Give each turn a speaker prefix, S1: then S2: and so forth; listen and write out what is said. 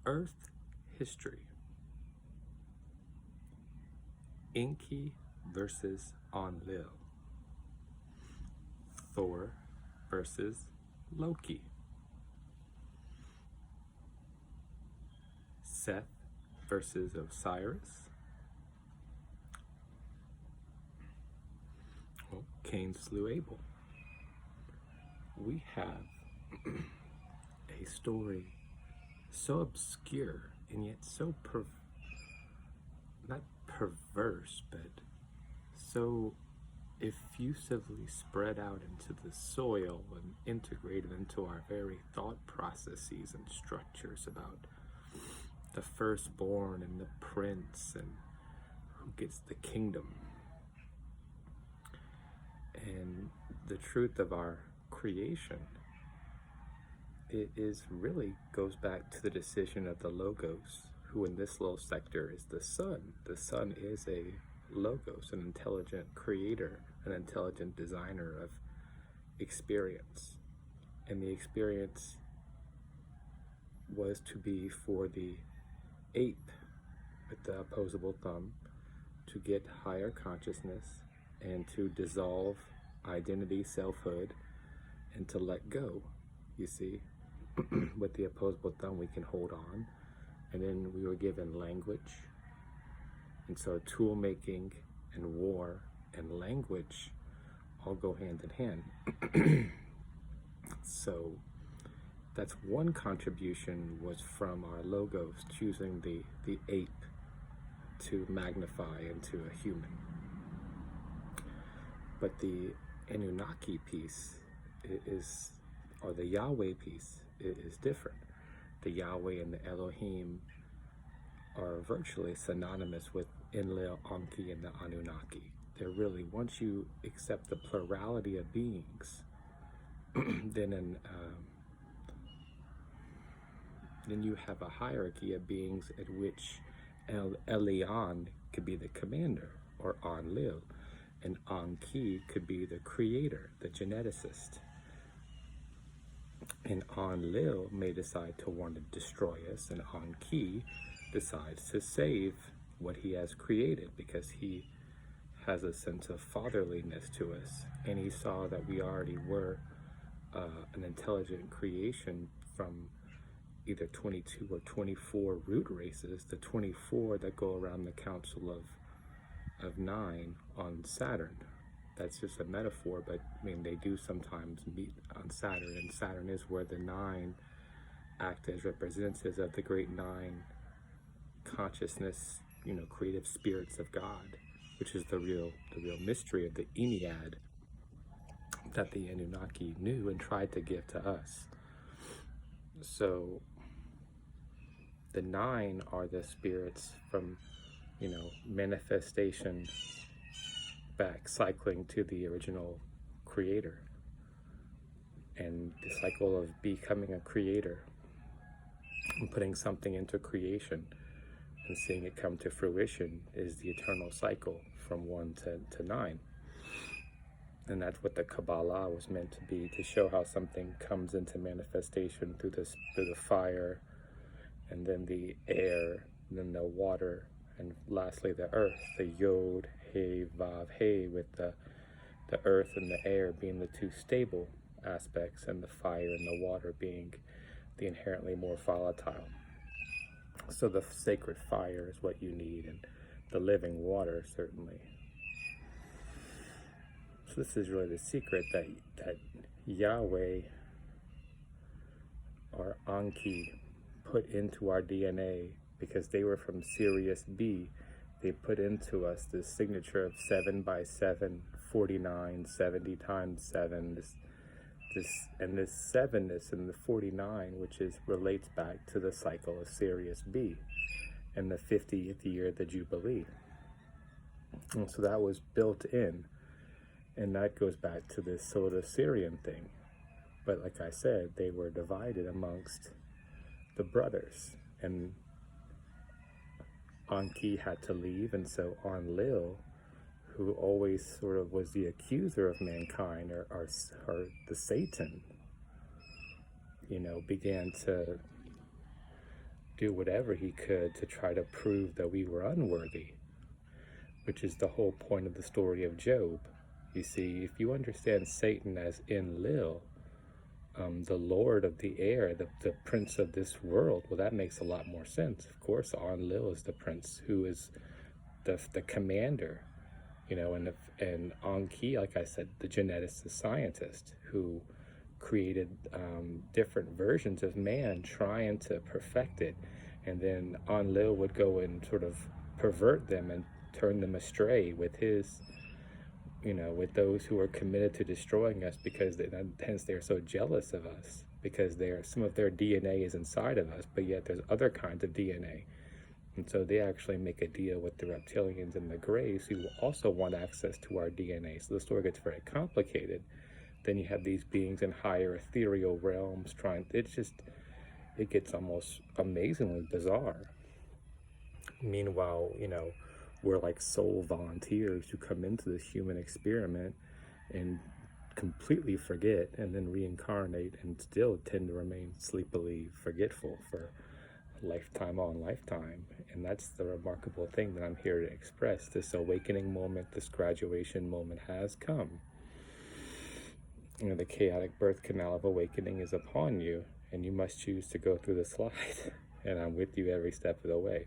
S1: Earth history. Enki versus Enlil. Thor versus Loki. Seth versus Osiris. Well, Cain slew Abel. We have a story so obscure and yet so not perverse, but so effusively spread out into the soil and integrated into our very thought processes and structures about the firstborn and the prince and who gets the kingdom. And the truth of our creation, it is really goes back to the decision of the Logos, who in this little sector is the sun. The sun is a Logos, an intelligent creator, an intelligent designer of experience. And the experience was to be for the ape with the opposable thumb to get higher consciousness and to dissolve identity, selfhood, and to let go. You see, with the opposable thumb we can hold on, and then we were given language. And so tool making and war and language all go hand in hand. So that's one contribution, was from our Logos choosing the ape to magnify into a human. But the Anunnaki piece is, or the Yahweh piece, is different. The Yahweh and the Elohim are virtually synonymous with Enlil, Enki, and the Anunnaki. They're really, once you accept the plurality of beings, then you have a hierarchy of beings at which Elion could be the commander, or Enlil, and Enki could be the creator, the geneticist. And Enlil may decide to want to destroy us, and Enki decides to save what he has created, because he has a sense of fatherliness to us, and he saw that we already were an intelligent creation from either 22 or 24 root races, the 24 that go around the Council of 9 on Saturn. That's just a metaphor, but I mean, they do sometimes meet on Saturn, and Saturn is where the 9 act as representatives of the great 9 consciousness, creative spirits of God, which is the real mystery of the Ennead that the Anunnaki knew and tried to give to us. So the 9 are the spirits from, manifestation back, cycling to the original creator. And the cycle of becoming a creator and putting something into creation and seeing it come to fruition is the eternal cycle from 1 to 9. And that's what the Kabbalah was meant to be, to show how something comes into manifestation through the fire, and then the air, and then the water, and lastly the earth, the Yod, He, Vav, He, with the earth and the air being the two stable aspects, and the fire and the water being the inherently more volatile. So the sacred fire is what you need, and the living water certainly. So this is really the secret that Yahweh, or Enki, put into our DNA, because they were from Sirius B. They put into us this signature of 7 by 7, 49, 70 times 7, and this 7ness in the 49, which relates back to the cycle of Sirius B and the 50th year of the Jubilee. And so that was built in, and that goes back to this Soda-Syrian thing. But like I said, they were divided amongst the brothers, and Enki had to leave, and so Enlil, who always sort of was the accuser of mankind, or the Satan, began to do whatever he could to try to prove that we were unworthy, which is the whole point of the story of Job. You see, if you understand Satan as Enlil, the Lord of the air, the prince of this world, well, that makes a lot more sense. Of course, Enlil is the prince who is the commander, you know, and Anki, like I said, the geneticist, the scientist who created different versions of man, trying to perfect it, and then Enlil would go and sort of pervert them and turn them astray with his, you know, with those who are committed to destroying us, because hence they're so jealous of us, because some of their DNA is inside of us, but yet there's other kinds of DNA. And so they actually make a deal with the reptilians and the Greys, who also want access to our DNA. So the story gets very complicated. Then you have these beings in higher ethereal realms it gets almost amazingly bizarre. Meanwhile, you know, we're like soul volunteers who come into this human experiment and completely forget and then reincarnate and still tend to remain sleepily forgetful for lifetime on lifetime. And that's the remarkable thing that I'm here to express. This awakening moment, this graduation moment has come. You know, the chaotic birth canal of awakening is upon you, and you must choose to go through the slide. And I'm with you every step of the way.